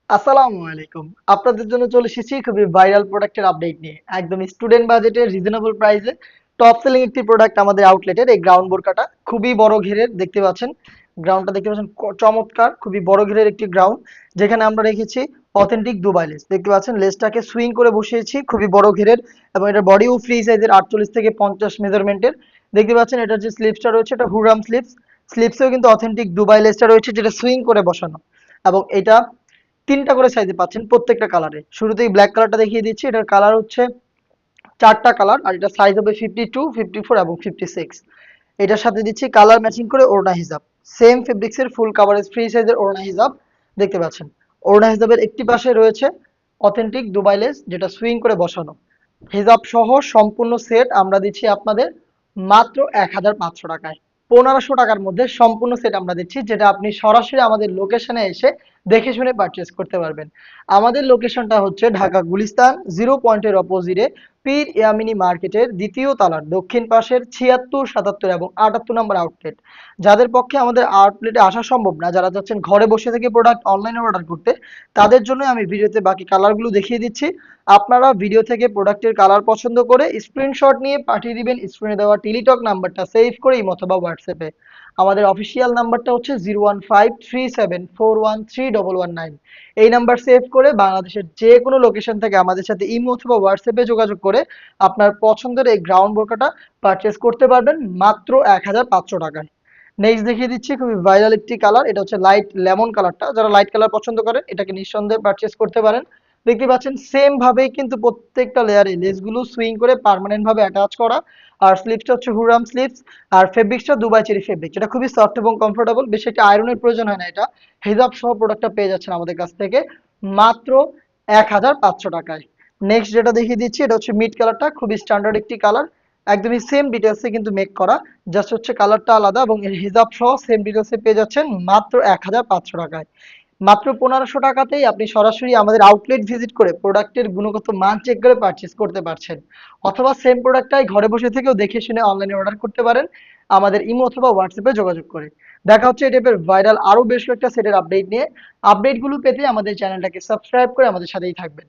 আসসালামু আলাইকুম। আপনাদের জন্য চলে এসেছি খুবই ভাইরাল প্রোডাক্টের আপডেট নিয়ে। একদম স্টুডেন্ট বাজেটে রিজনেবল প্রাইসে টপ সেলিং একটি প্রোডাক্ট আমাদের আউটলেটের এই গ্রাউন্ড বোরকাটা খুবই বড় ঘেরের দেখতে পাচ্ছেন। গ্রাউন্ডটা দেখতে পাচ্ছেন চমৎকার খুবই বড় ঘেরের একটি গ্রাউন্ড যেখানে আমরা রেখেছি অথেন্টিক দুবাই লেস। দেখতে পাচ্ছেন লেসটাকে সুইং করে বসিয়েছি খুবই বড় ঘেরের এবং এটার বডিও ফ্রি সাইজের 48 থেকে 50 মেজারমেন্টের। দেখতে পাচ্ছেন এটার যে স্লিপসটা রয়েছে এটা হুরাম স্লিপস। স্লিপসেও কিন্তু অথেন্টিক দুবাই লেসটা রয়েছে যেটা সুইং করে বসানো এবং এটা তিনটা করে সাইজে পাচ্ছেন প্রত্যেকটা কালারে। শুরুতেই ব্ল্যাক কালারটা দেখিয়ে দিচ্ছি, এটার কালার হচ্ছে চারটা কালার আর এটা সাইজ হবে 52, 54 এবং 56। এটার সাথে দিচ্ছি কালার ম্যাচিং করে ওড়না হিজাব, সেম ফেব্রিক্সের ফুল কাভারেজ ফ্রি সাইজের ওড়না হিজাব দেখতে পাচ্ছেন। ওড়না হিজাবের একটি পাশে রয়েছে অথেন্টিক দুবাই লেস যেটা সুইং করে বসানো। হিজাব সহ সম্পূর্ণ সেট আমরা দিচ্ছি আপনাদের মাত্র 1500 টাকায়। 1500 টাকার মধ্যে সম্পূর্ণ সেট আমরা দিচ্ছি, যেটা আপনি সরাসরি আমাদের লোকেশনে এসে দেখে শুনে পারচেস করতে পারবেন। আমাদের লোকেশনটা হচ্ছে ঢাকা গুলিস্তান 0 পয়েন্টের অপোজিটে পীর ইয়ামিনী মার্কেটের দ্বিতীয় তলার দক্ষিণ পাশের 76, 77 এবং 78 নম্বর আউটলেট। যাদের পক্ষে আমাদের আউটলেটে আসা সম্ভব না, যারা চাচ্ছেন ঘরে বসে থেকে প্রোডাক্ট অনলাইনে অর্ডার করতে, তাদের জন্য আমি ভিডিওতে বাকি কালারগুলো দেখিয়ে দিচ্ছি। আপনারা ভিডিও থেকে প্রোডাক্টের কালার পছন্দ করে স্ক্রিনশট নিয়ে পাঠিয়ে দিবেন স্ক্রিনে দেওয়া টেলিটক নাম্বারটা সেভ করে ইমো অথবা হোয়াটসঅ্যাপে। আমাদের অফিসিয়াল নাম্বারটা হচ্ছে 01537413119। এই নাম্বার সেভ করে বাংলাদেশের যে কোনো লোকেশন থেকে আমাদের সাথে ইমো অথবা হোয়াটসঅ্যাপে যোগাযোগ করে আপনার পছন্দের এই গ্রাউন্ড বোরকাটা পারচেস করতে পারবেন মাত্র 1500 টাকায়। নেক্সট দেখিয়ে দিচ্ছি খুবই ভাইরাল একটি কালার, এটা হচ্ছে লাইট লেমন কালারটা। যারা লাইট কালার পছন্দ করেন এটাকে নিঃসন্দেহে পারচেস করতে পারেন। দেখতে পাচ্ছেন সেম ভাবেই কিন্তু প্রত্যেকটা লেয়ারে লেসগুলো সুইং করে পার্মানেন্ট ভাবে অ্যাটাচ করা। আর স্লিপসটা হচ্ছে হুরাম স্লিপস। আর ফেব্রিক্সটা দুবাই চেরি ফেব্রিক, যেটা খুবই সফট এবং কমফোর্টেবল, বেশি একটা আয়রনের প্রয়োজন হয় না। এটা হিজাব সহ প্রোডাক্টটা পেয়ে যাচ্ছেন আমাদের কাছ থেকে মাত্র 1500 টাকায়। নেক্সট যেটা দেখিয়ে দিচ্ছি এটা হচ্ছে মিড কালারটা, খুবই স্ট্যান্ডার্ড একটি কালার, একদমই সেম ডিটেলসে কিন্তু মেক করা, জাস্ট হচ্ছে কালারটা আলাদা এবং এর হিজাব সহ সেম ডিটেলসে পেয়ে যাচ্ছেন মাত্র 1500 টাকায়। মাত্র 1500 টাকাতেই আপনি সরাসরি আমাদের আউটলেট ভিজিট করে প্রোডাক্টের গুণগত মান চেক করে পারচেস করতে পারছেন, অথবা সেম প্রোডাক্টটাই ঘরে বসে থেকেও দেখে শুনে অনলাইনে অর্ডার করতে পারেন আমাদের ইমো অথবা হোয়াটসঅ্যাপে যোগাযোগ করে। দেখা হচ্ছে এই টাইপের ভাইরাল আরো বেশ কয়েকটা সেটের আপডেট নিয়ে। আপডেটগুলো পেতে আমাদের চ্যানেলটাকে সাবস্ক্রাইব করে আমাদের সাথেই থাকবেন।